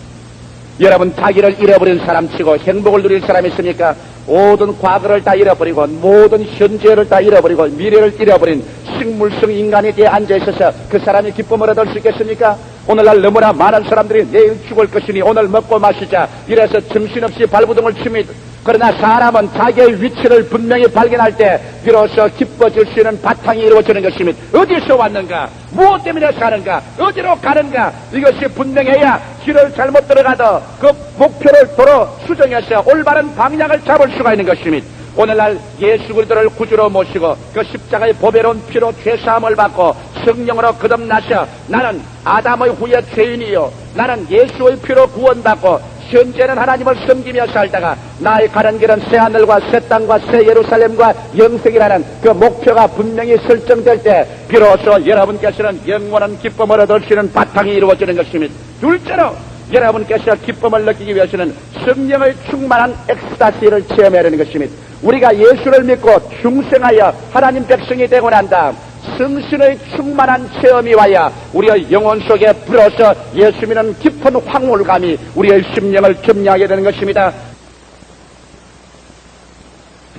여러분, 자기를 잃어버린 사람치고 행복을 누릴 사람이 있습니까? 모든 과거를 다 잃어버리고 모든 현재를 다 잃어버리고 미래를 잃어버린 식물성 인간에 대해 앉아있어서 그 사람이 기쁨을 얻을 수 있겠습니까? 오늘날 너무나 많은 사람들이 내일 죽을 것이니 오늘 먹고 마시자 이래서 정신없이 발부둥을 칩니다. 그러나 사람은 자기의 위치를 분명히 발견할 때 비로소 기뻐질 수 있는 바탕이 이루어지는 것입니다. 어디서 왔는가? 무엇 때문에 사는가? 어디로 가는가? 이것이 분명해야 길을 잘못 들어가도 그 목표를 도로 수정해서 올바른 방향을 잡을 수가 있는 것입니다. 오늘날 예수 그리스도를 구주로 모시고 그 십자가의 보배로운 피로 죄사함을 받고 성령으로 거듭나셔 나는 아담의 후예 죄인이요 나는 예수의 피로 구원받고 현재는 하나님을 섬기며 살다가 나의 가는 길은 새하늘과 새 땅과 새 예루살렘과 영생이라는 그 목표가 분명히 설정될 때 비로소 여러분께서는 영원한 기쁨을 얻을 수 있는 바탕이 이루어지는 것입니다. 둘째로 여러분께서 기쁨을 느끼기 위해서는 성령의 충만한 엑스타시를 체험해야 하는 것입니다. 우리가 예수를 믿고 중생하여 하나님 백성이 되고 난 다음 성신의 충만한 체험이 와야 우리의 영혼 속에 불어서 예수 믿는 깊은 황홀감이 우리의 심령을 점령하게 되는 것입니다.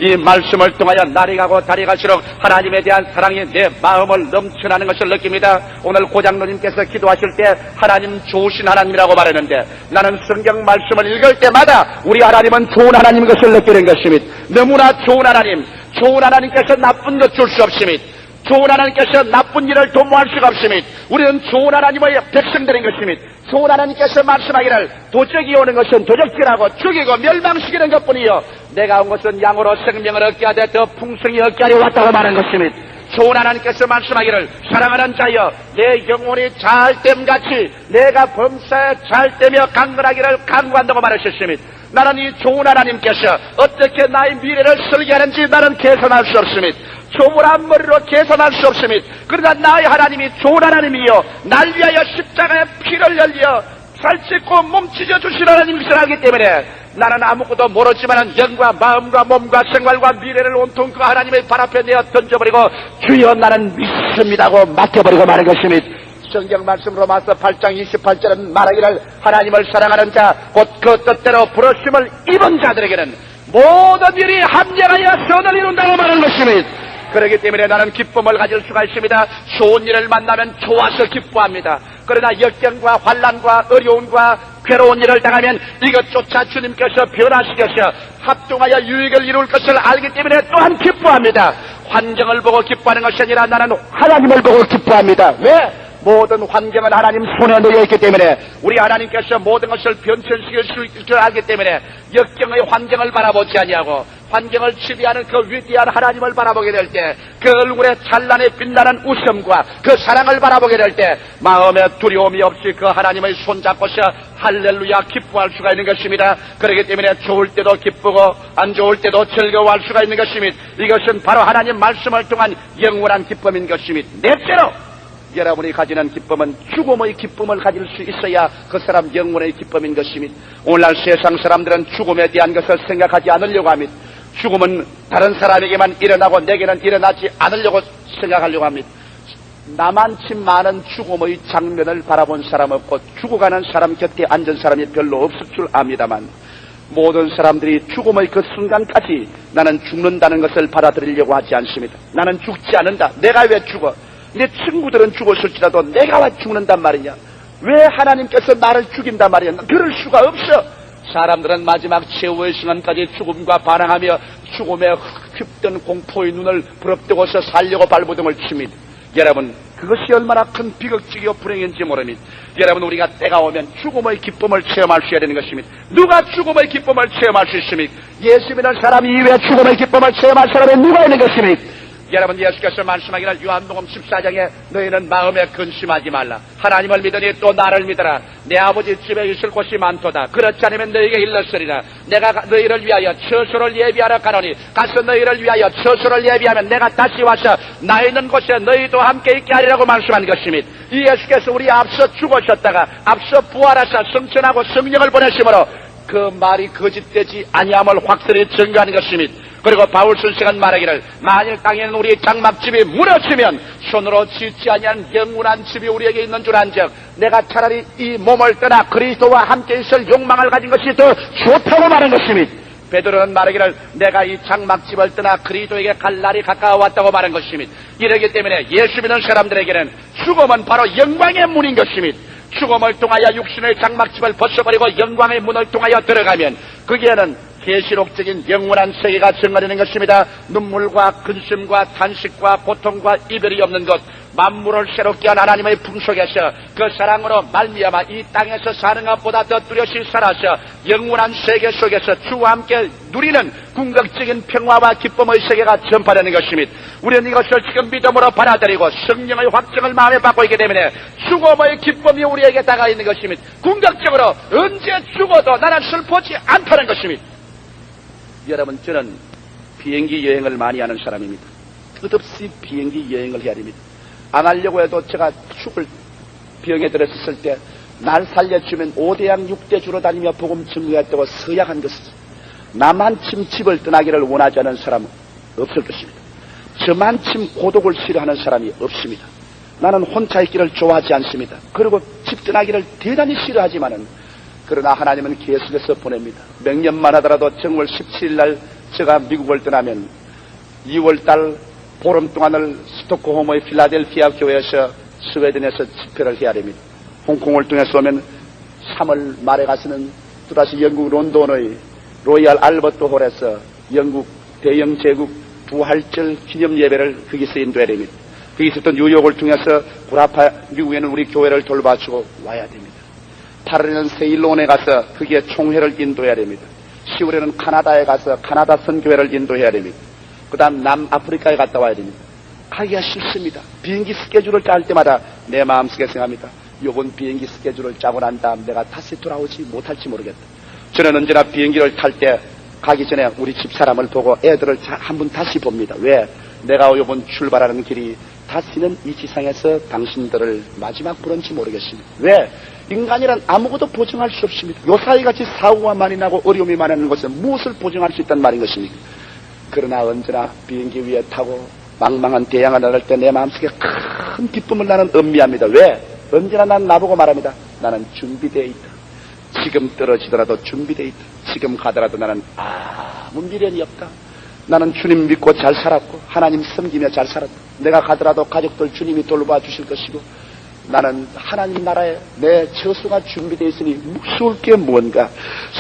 이 말씀을 통하여 날이 가고 달이 갈수록 하나님에 대한 사랑이 내 마음을 넘쳐나는 것을 느낍니다. 오늘 고장로님께서 기도하실 때 하나님 좋으신 하나님이라고 말했는데 나는 성경 말씀을 읽을 때마다 우리 하나님은 좋은 하나님인 것을 느끼는 것입니다. 너무나 좋은 하나님, 좋은 하나님께서 나쁜 것 줄 수 없습니다. 좋은 하나님께서 나쁜 일을 도모할 수가 없습니다. 우리는 좋은 하나님의 백성들인 것입니다. 좋은 하나님께서 말씀하기를 도적이 오는 것은 도적질하고 죽이고 멸망시키는 것뿐이요 내가 온 것은 양으로 생명을 얻게 하되 더 풍성히 얻게 하려 왔다고 말하는 것입니다. 좋은 하나님께서 말씀하기를 사랑하는 자여 내 영혼이 잘됨같이 내가 범사에 잘되며 강건하기를 간구한다고 말하셨습니다. 나는 이 좋은 하나님께서 어떻게 나의 미래를 설계하는지 나는 계산할 수 없습니다. 조물한 머리로 계산할 수 없습니다. 그러나 나의 하나님이 좋은 하나님이요 날 위하여 십자가에 피를 흘려 살찌고 몸치져 주신 하나님을 알기 때문에 나는 아무것도 모르지만 영과 마음과 몸과 생활과 미래를 온통 그 하나님의 발 앞에 내어 던져버리고 주여 나는 믿습니다고 맡겨버리고 마는 것입니다. 성경 말씀 로마서 8장 28절은 말하기를 하나님을 사랑하는 자 곧 그 뜻대로 부르심을 입은 자들에게는 모든 일이 합력하여 선을 이룬다고 말하는 것입니다. 그렇기 때문에 나는 기쁨을 가질 수가 있습니다. 좋은 일을 만나면 좋아서 기뻐합니다. 그러나 역경과 환난과 어려움과 괴로운 일을 당하면 이것조차 주님께서 변화시켜서 합동하여 유익을 이룰 것을 알기 때문에 또한 기뻐합니다. 환경을 보고 기뻐하는 것이 아니라 나는 하나님을 보고 기뻐합니다. 왜? 모든 환경은 하나님 손에 놓여있기 때문에, 우리 하나님께서 모든 것을 변천시킬 수 있을 줄 알기 때문에 역경의 환경을 바라보지 아니하고 환경을 지배하는 그 위대한 하나님을 바라보게 될 때, 그 얼굴에 찬란히 빛나는 웃음과 그 사랑을 바라보게 될 때 마음에 두려움이 없이 그 하나님의 손잡고서 할렐루야 기뻐할 수가 있는 것입니다. 그렇기 때문에 좋을 때도 기쁘고 안 좋을 때도 즐거워할 수가 있는 것입니다. 이것은 바로 하나님 말씀을 통한 영원한 기쁨인 것입니다. 넷째로, 여러분이 가지는 기쁨은 죽음의 기쁨을 가질 수 있어야 그 사람 영혼의 기쁨인 것입니다. 오늘날 세상 사람들은 죽음에 대한 것을 생각하지 않으려고 합니다. 죽음은 다른 사람에게만 일어나고 내게는 일어나지 않으려고 생각하려고 합니다. 나만치 많은 죽음의 장면을 바라본 사람 없고 죽어가는 사람 곁에 앉은 사람이 별로 없을 줄 압니다만, 모든 사람들이 죽음의 그 순간까지 나는 죽는다는 것을 받아들이려고 하지 않습니다. 나는 죽지 않는다. 내가 왜 죽어? 내 친구들은 죽었을지라도 내가 왜 죽는단 말이냐? 왜 하나님께서 나를 죽인단 말이냐? 그럴 수가 없어. 사람들은 마지막 최후의 순간까지 죽음과 반항하며 죽음에 휩든 공포의 눈을 부릅뜨고서 살려고 발버둥을 칩니다. 여러분, 그것이 얼마나 큰 비극적이고 불행인지 모릅니다. 여러분, 우리가 때가 오면 죽음의 기쁨을 체험할 수 있어야 되는 것입니다. 누가 죽음의 기쁨을 체험할 수 있습니까? 예수 믿는 사람 이외에 죽음의 기쁨을 체험할 사람이 누가 있는 것입니까? 여러분, 예수께서 말씀하기를 요한복음 14장에 너희는 마음에 근심하지 말라. 하나님을 믿으니 또 나를 믿어라. 내 아버지 집에 있을 곳이 많도다. 그렇지 않으면 너희에게 일렀으리라. 내가 너희를 위하여 처소를 예비하러 가노니 가서 너희를 위하여 처소를 예비하면 내가 다시 와서 나 있는 곳에 너희도 함께 있게 하리라고 말씀한 것입니다. 이 예수께서 우리 앞서 죽으셨다가 앞서 부활하사 승천하고 성령을 보내심으로 그 말이 거짓되지 아니함을 확실히 증거하는 것입니다. 그리고 바울 선생은 말하기를, 만일 땅에는 우리의 장막집이 무너지면 손으로 짓지 아니한 영원한 집이 우리에게 있는 줄 안즉 내가 차라리 이 몸을 떠나 그리스도와 함께 있을 욕망을 가진 것이 더 좋다고 말한 것입니다. 베드로는 말하기를, 내가 이 장막집을 떠나 그리스도에게 갈 날이 가까워왔다고 말한 것입니다. 이러기 때문에 예수 믿는 사람들에게는 죽음은 바로 영광의 문인 것입니다. 죽음을 통하여 육신의 장막집을 벗어버리고 영광의 문을 통하여 들어가면 거기에는 계시록적인 영원한 세계가 증가되는 것입니다. 눈물과 근심과 탄식과 고통과 이별이 없는 것, 만물을 새롭게 한 하나님의 품속에서 그 사랑으로 말미암아 이 땅에서 사는 것보다 더 뚜렷이 살아서 영원한 세계 속에서 주와 함께 누리는 궁극적인 평화와 기쁨의 세계가 전파되는 것입니다. 우리는 이것을 지금 믿음으로 받아들이고 성령의 확증을 마음에 받고 있기 때문에 죽음의 기쁨이 우리에게 다가와 있는 것입니다. 궁극적으로 언제 죽어도 나는 슬프지 않다는 것입니다. 여러분, 저는 비행기 여행을 많이 하는 사람입니다. 끝없이 비행기 여행을 해야 됩니다. 안 하려고 해도 제가 죽을 병에 들었을 때 날 살려주면 5대양 6대주로 다니며 복음 증거했다고 서약한 것이죠. 나만침 집을 떠나기를 원하지 않은 사람은 없을 것입니다. 저만침 고독을 싫어하는 사람이 없습니다. 나는 혼자 있기를 좋아하지 않습니다. 그리고 집 떠나기를 대단히 싫어하지만은 그러나 하나님은 계속해서 보냅니다. 명년만 하더라도 정월 17일 날 제가 미국을 떠나면 2월달 보름 동안을 스톡홀름의 필라델피아 교회에서 스웨덴에서 집회를 해야 됩니다. 홍콩을 통해서 오면 3월 말에 가서는 또다시 영국 론던의 로이al 알버트 홀에서 영국 대영 제국 부활절 기념 예배를 거기서 인도해야 됩니다. 거기서 또 뉴욕을 통해서 구라파 미국에는 우리 교회를 돌봐주고 와야 됩니다. 8월에는 세일론에 가서 거기에 총회를 인도해야 됩니다. 10월에는 카나다에 가서 카나다 선교회를 인도해야 됩니다. 그 다음 남아프리카에 갔다 와야 됩니다. 가기가 싫습니다. 비행기 스케줄을 짤 때마다 내 마음속에 생각합니다. 이번 비행기 스케줄을 짜고 난 다음 내가 다시 돌아오지 못할지 모르겠다. 저는 언제나 비행기를 탈 때 가기 전에 우리 집사람을 보고 애들을 한 번 다시 봅니다. 왜? 내가 이번 출발하는 길이 다시는 이 지상에서 당신들을 마지막 부른지 모르겠습니다. 왜? 인간이란 아무것도 보증할 수 없습니다. 요사이같이 사고가 많이 나고 어려움이 많은 것은 무엇을 보증할 수 있단 말인 것입니까? 그러나 언제나 비행기 위에 타고 망망한 대양을 나를 때 내 마음속에 큰 기쁨을 나는 음미합니다. 왜? 언제나 난 나보고 말합니다. 나는 준비되어 있다. 지금 떨어지더라도 준비되어 있다. 지금 가더라도 나는 아무 미련이 없다. 나는 주님 믿고 잘 살았고 하나님 섬기며 잘 살았다. 내가 가더라도 가족들 주님이 돌봐주실 것이고 나는 하나님 나라에 내 처소가 준비되어 있으니 무서울 게 뭔가.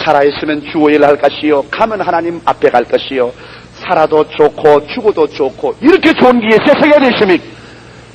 살아있으면 주의 일 할 것이요 가면 하나님 앞에 갈 것이요 살아도 좋고 죽어도 좋고 이렇게 좋은 게 세상에 되십니까?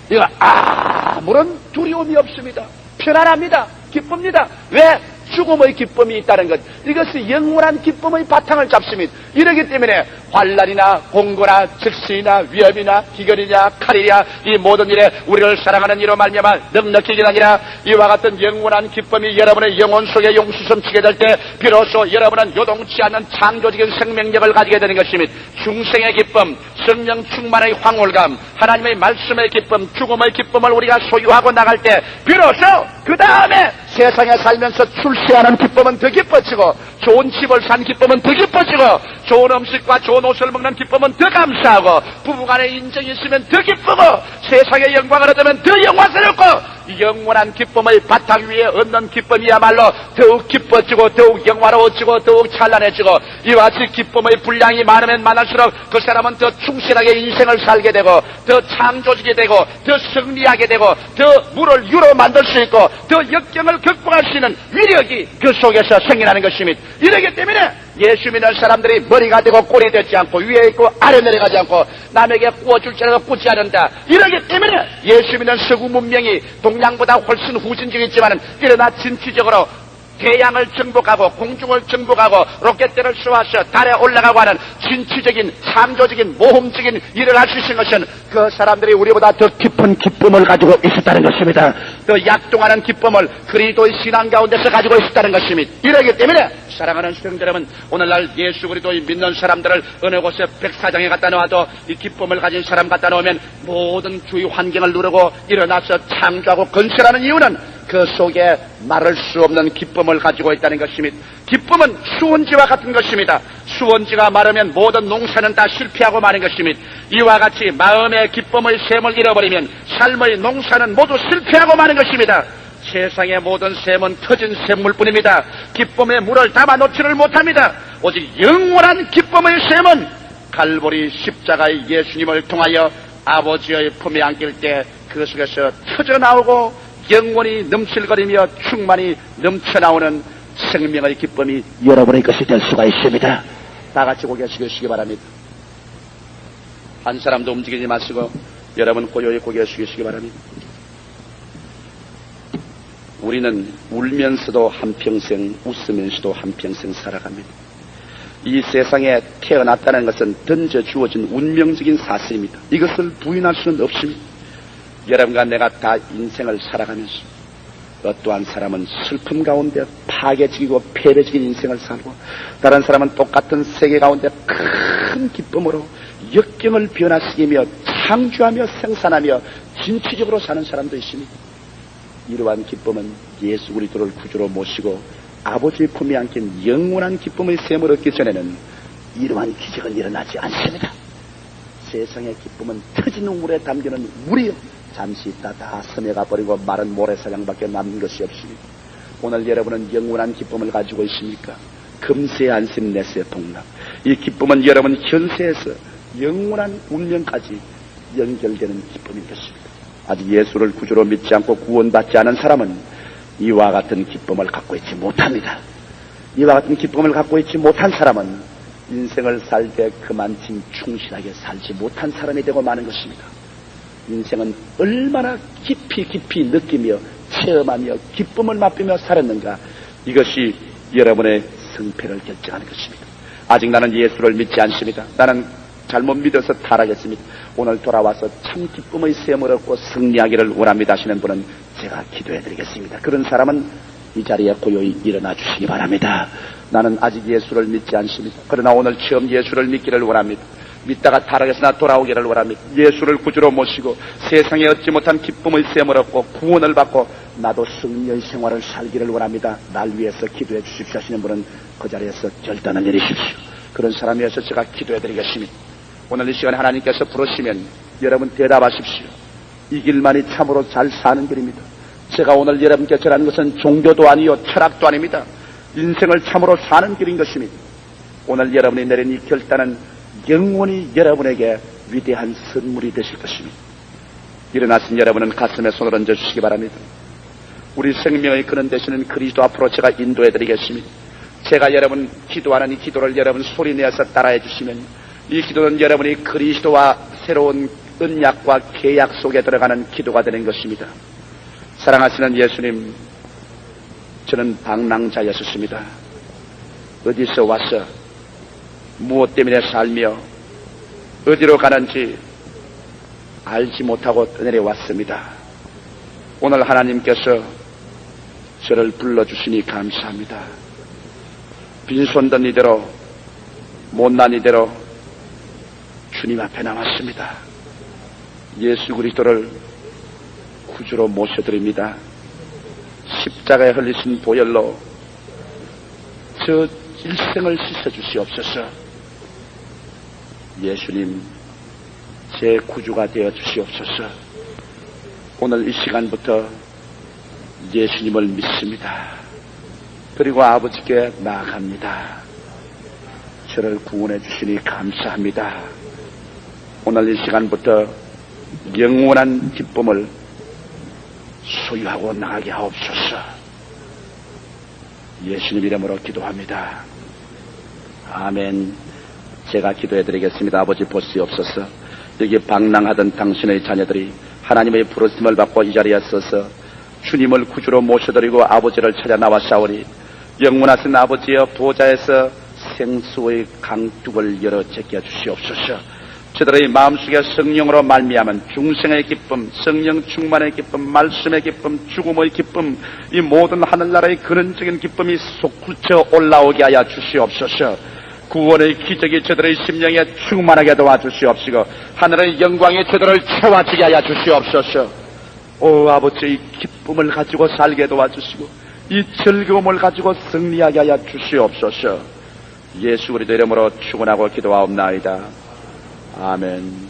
이거 아무런 두려움이 없습니다. 편안합니다. 기쁩니다. 왜? 죽음의 기쁨이 있다는 것. 이것이 영원한 기쁨의 바탕을 잡습니다. 이러기 때문에 환난이나 공고나 즉시나 위협이나 기근이냐 칼이냐 이 모든 일에 우리를 사랑하는 이로 말미암아 넉넉히 기다리라. 이와 같은 영원한 기쁨이 여러분의 영혼 속에 용수섬치게 될 때 비로소 여러분은 요동치 않는 창조적인 생명력을 가지게 되는 것입니다. 중생의 기쁨, 성령 충만의 황홀감, 하나님의 말씀의 기쁨, 죽음의 기쁨을 우리가 소유하고 나갈 때 비로소 그 다음에 세상에 살면서 출세하는 기쁨은 더 기뻐지고 좋은 집을 산 기쁨은 더 기뻐지고 좋은 음식과 좋은 옷을 먹는 기쁨은 더 감사하고 부부간에 인정이 있으면 더 기쁘고 세상의 영광을 얻으면 더 영화스럽고 영원한 기쁨의 바탕 위에 얻는 기쁨이야말로 더욱 기뻐지고 더욱 영화로워지고 더욱 찬란해지고 이와 같이 기쁨의 분량이 많으면 많을수록 그 사람은 더 충실하게 인생을 살게 되고 더 창조적이 되고 더 승리하게 되고 더 물을 유로 만들 수 있고 더 역경을 극복할 수 있는 위력이 그 속에서 생겨나는 것입니다. 이러기 때문에 예수 믿는 사람들이 머리가 되고 꼴이 되지 않고 위에 있고 아래 내려가지 않고 남에게 구워줄 줄 알고 꾸지 않는다. 이러기 때문에 예수 믿는 서구 문명이 동양보다 훨씬 후진적이지만 일어나 진취적으로 태양을 정복하고 공중을 정복하고 로켓들을 쏘아서 달에 올라가고 하는 진취적인 창조적인 모험적인 일을 할 수 있는 것은 그 사람들이 우리보다 더 깊은 기쁨을 가지고 있었다는 것입니다. 더 약동하는 기쁨을 그리스도의 신앙 가운데서 가지고 있었다는 것입니다. 이러기 때문에 사랑하는 성도 여러분, 오늘날 예수 그리스도의 믿는 사람들을 어느 곳에 백사장에 갖다 놓아도 이 기쁨을 가진 사람 갖다 놓으면 모든 주위 환경을 누르고 일어나서 창조하고 건설하는 이유는 그 속에 말할 수 없는 기쁨을 가지고 있다는 것입니다. 기쁨은 수원지와 같은 것입니다. 수원지가 마르면 모든 농사는 다 실패하고 마는 것입니다. 이와 같이 마음의 기쁨의 샘을 잃어버리면 삶의 농사는 모두 실패하고 마는 것입니다. 세상의 모든 샘은 터진 샘물뿐입니다. 기쁨의 물을 담아 놓지를 못합니다. 오직 영원한 기쁨의 샘은 갈보리 십자가의 예수님을 통하여 아버지의 품에 안길 때 그 속에서 터져나오고 영원히 넘칠거리며 충만히 넘쳐나오는 생명의 기쁨이 여러분의 것이 될 수가 있습니다. 다 같이 고개 숙이시기 바랍니다. 한 사람도 움직이지 마시고 여러분 고요히 고개 숙이시기 바랍니다. 우리는 울면서도 한평생, 웃으면서도 한평생 살아갑니다. 이 세상에 태어났다는 것은 던져 주어진 운명적인 사실입니다. 이것을 부인할 수는 없습니다. 여러분과 내가 다 인생을 살아가면서 어떠한 사람은 슬픔 가운데 파괴적이고 패배적인 인생을 살고 다른 사람은 똑같은 세계 가운데 큰 기쁨으로 역경을 변화시키며 창조하며 생산하며 진취적으로 사는 사람도 있습니다. 이러한 기쁨은 예수 그리스도를 구주로 모시고 아버지의 품에 안긴 영원한 기쁨의 샘을 얻기 전에는 이러한 기적은 일어나지 않습니다. 세상의 기쁨은 터지는 물에 담기는 물이요 잠시 있다 다 스며가 버리고 마른 모래사장밖에 남는 것이 없습니다. 오늘 여러분은 영원한 기쁨을 가지고 있습니까? 금세 안심 내세 동락. 이 기쁨은 여러분 현세에서 영원한 운명까지 연결되는 기쁨인 것입니다. 아직 예수를 구주로 믿지 않고 구원받지 않은 사람은 이와 같은 기쁨을 갖고 있지 못합니다. 이와 같은 기쁨을 갖고 있지 못한 사람은 인생을 살 때 그만큼 충실하게 살지 못한 사람이 되고 마는 것입니다. 인생은 얼마나 깊이 느끼며 체험하며 기쁨을 맛보며 살았는가, 이것이 여러분의 승패를 결정하는 것입니다. 아직 나는 예수를 믿지 않습니다. 나는 잘못 믿어서 타락했습니다. 오늘 돌아와서 참 기쁨의 샘을 얻고 승리하기를 원합니다 하시는 분은 제가 기도해드리겠습니다. 그런 사람은 이 자리에 고요히 일어나 주시기 바랍니다. 나는 아직 예수를 믿지 않습니다. 그러나 오늘 처음 예수를 믿기를 원합니다. 믿다가 타락해서나 돌아오기를 원합니다. 예수를 구주로 모시고 세상에 얻지 못한 기쁨의 샘을 얻고 구원을 받고 나도 승리의 생활을 살기를 원합니다. 날 위해서 기도해 주십시오 하시는 분은 그 자리에서 결단을 내리십시오. 그런 사람 위해서 제가 기도해 드리겠습니다. 오늘 이 시간에 하나님께서 부르시면 여러분 대답하십시오. 이 길만이 참으로 잘 사는 길입니다. 제가 오늘 여러분께 전하는 것은 종교도 아니요 철학도 아닙니다. 인생을 참으로 사는 길인 것입니다. 오늘 여러분이 내린 이 결단은 영원히 여러분에게 위대한 선물이 되실 것입니다. 일어나신 여러분은 가슴에 손을 얹어 주시기 바랍니다. 우리 생명의 근원 되시는 그리스도 앞으로 제가 인도해 드리겠습니다. 제가 여러분 기도하는 이 기도를 여러분 소리내어서 따라해 주시면 이 기도는 여러분이 그리스도와 새로운 언약과 계약 속에 들어가는 기도가 되는 것입니다. 사랑하시는 예수님, 저는 방랑자였었습니다. 어디서 와서 무엇 때문에 살며 어디로 가는지 알지 못하고 내려왔습니다. 오늘 하나님께서 저를 불러주시니 감사합니다. 빈손 든 이대로 못난 이대로 주님 앞에 나왔습니다. 예수 그리스도를 구주로 모셔드립니다. 십자가에 흘리신 보혈로 저 일생을 씻어주시옵소서. 예수님, 제 구주가 되어 주시옵소서. 오늘 이 시간부터 예수님을 믿습니다. 그리고 아버지께 나아갑니다. 저를 구원해 주시니 감사합니다. 오늘 이 시간부터 영원한 기쁨을 소유하고 나가게 하옵소서. 예수님 이름으로 기도합니다. 아멘. 제가 기도해 드리겠습니다. 아버지 보시옵소서. 여기 방랑하던 당신의 자녀들이 하나님의 부르심을 받고 이 자리에 서서 주님을 구주로 모셔드리고 아버지를 찾아 나왔사오니 영원하신 아버지여 보좌에서 생수의 강둑을 열어 제껴 주시옵소서. 저들의 마음속에 성령으로 말미암은 중생의 기쁨, 성령 충만의 기쁨, 말씀의 기쁨, 죽음의 기쁨, 이 모든 하늘나라의 근원적인 기쁨이 솟구쳐 올라오게 하여 주시옵소서. 구원의 기적이 저들의 심령에 충만하게 도와주시옵시고 하늘의 영광이 저들을 채워지게 하여 주시옵소서. 오 아버지, 이 기쁨을 가지고 살게 도와주시고 이 즐거움을 가지고 승리하게 하여 주시옵소서. 예수 그리스도 이름으로 축원하고 기도하옵나이다. 아멘.